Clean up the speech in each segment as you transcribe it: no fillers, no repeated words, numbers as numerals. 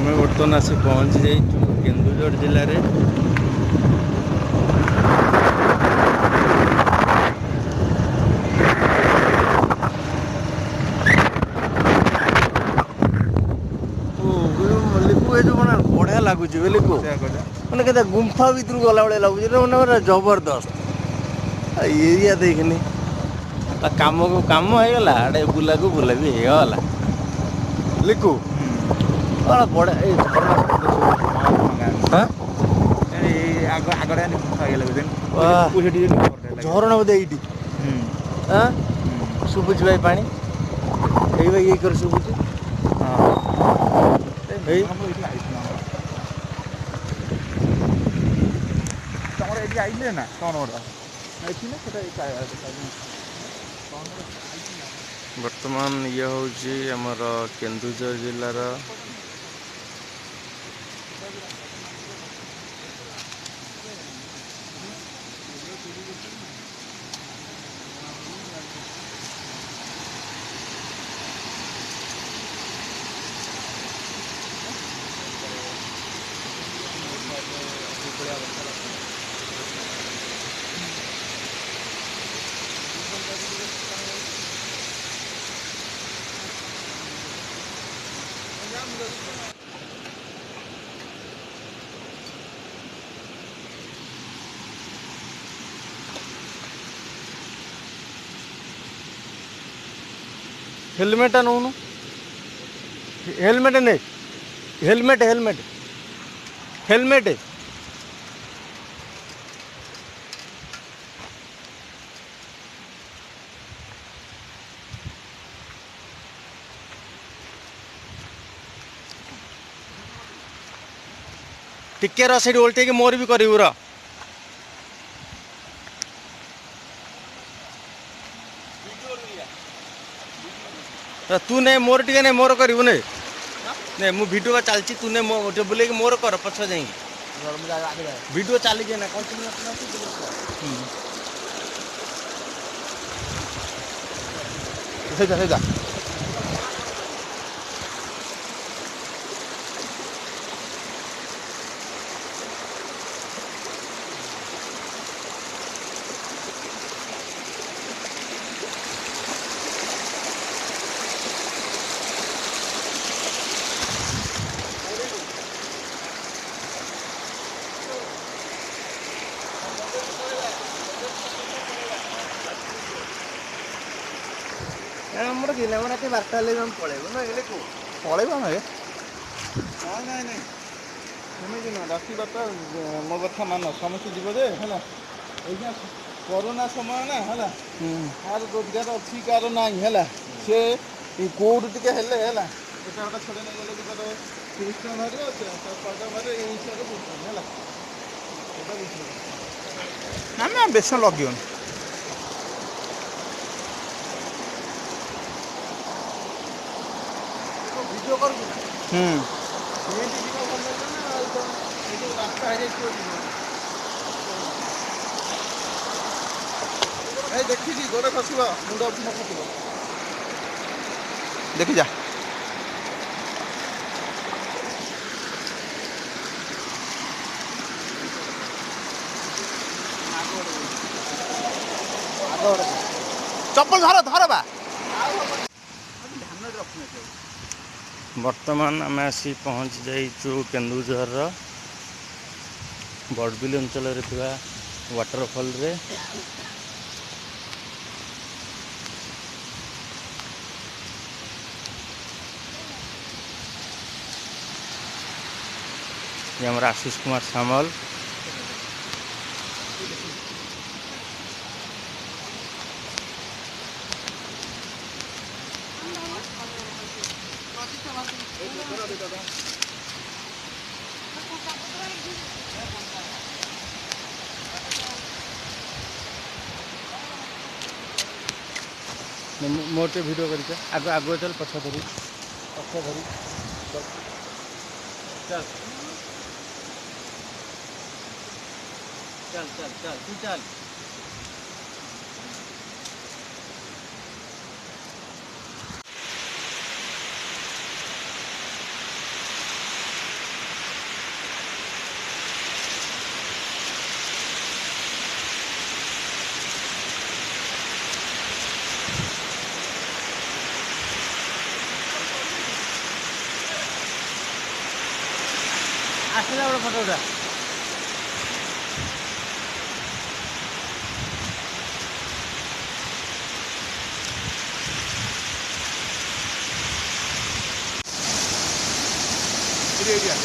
आम बर्तमान आसी पहुँची जाइए केन्दुझर जिले में। बढ़िया लगुच मैंने कहते गुंफा भर गला भाई लगुच मैंने जबरदस्त एरिया देखनी कम को कम होगला आड़े बुला को बुला भी होगला लिखु झरणा बोधे ये शुभुच भाई पानी ये कर शुभुच आइले ना कौन बर्तमान ये हूँ आमर केन्दुझर जिलार हेलमेट नौनु हेलमेट नहीं हेलमेट हेलमेट हेलमेट टिके रही ओल्टे मोर भी करू र तू ने मोर टे नहीं मोर करू ने नहीं मु भिडियो चलती तू ने बुले मोर कर पछ जा भिडियो चली जाए ना कंटिन्यू बारटा पलैब ना पलैब नहीं सेमती ना राति बारटा मो कथा मान समस्त जीव जे है कोरोना समय ना है कार रोजगार अच्छी कार ना है सी कौट टे है गोटे छड़े नहीं गले कि तार 30 टका बाहर ये हिसाब से ना बेसन लगे वीडियो कर देखी गोड़े खसब मुंड खसब देखी जा चप्पल धर धर बा वर्तमान आम आसी पहुँच जाइचु केन्दुझर बड़बिल अंचल वाटरफॉल रे ये हमारा आशीष कुमार सामल मोटे वीडियो करके आग आग चल पछ धरी चल चल चल चल तू चल ଆସିଲା ଗୋଟେ ଫଟୋ ଉଠା। ଏଇଆ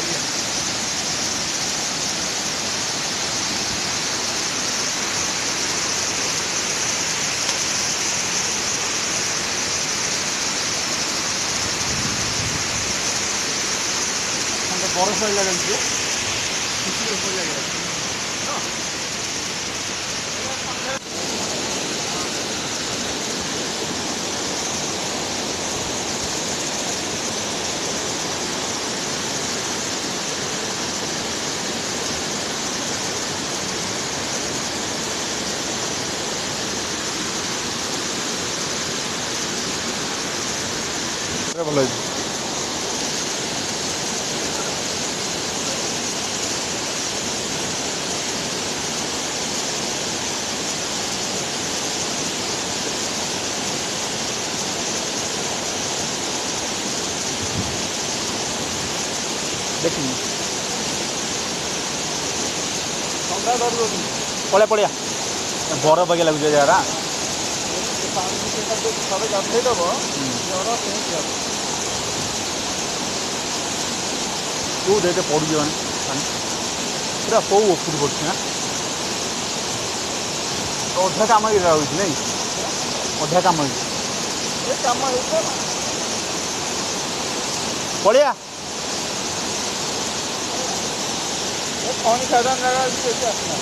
ବରଫ ଲାଗିଛି କିଛି ବରଫ ଲାଗିଛି ଭଲ ହେଇଛି। ଦେଖିନି ଥଣ୍ଡା ଧରିବନି ପଳେଆ ବରଫ ବାଗିଆ ଲାଗୁଛି ଜାଗାଟା ଥରେ ଗାଧେଇଦବ ଜ୍ୱର ସେମିତି ହେବ। କେଉଁ ଦେଖେ ପଡ଼ିଯିବନି ପାଣି ପୁରା କେଉଁ ଉପରୁ ପଡ଼ୁଛି ନା ଅଧା କାମ ହେଇକି ରହୁଛି ନାଇଁ ଅଧା କାମ ହେଇଛି ଏ କାମ ହେଇଛି ପଳେଆ ଖଣି ଖାଦାନ ଜାଗା ଅଛି ବେଶୀ ଆସିନା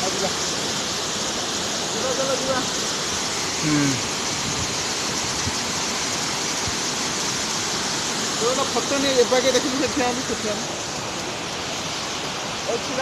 ଯିବା ଫଟୋ ନେଇ ଏବାକେ ଦେଖିଲି ସେଠି ଆମେ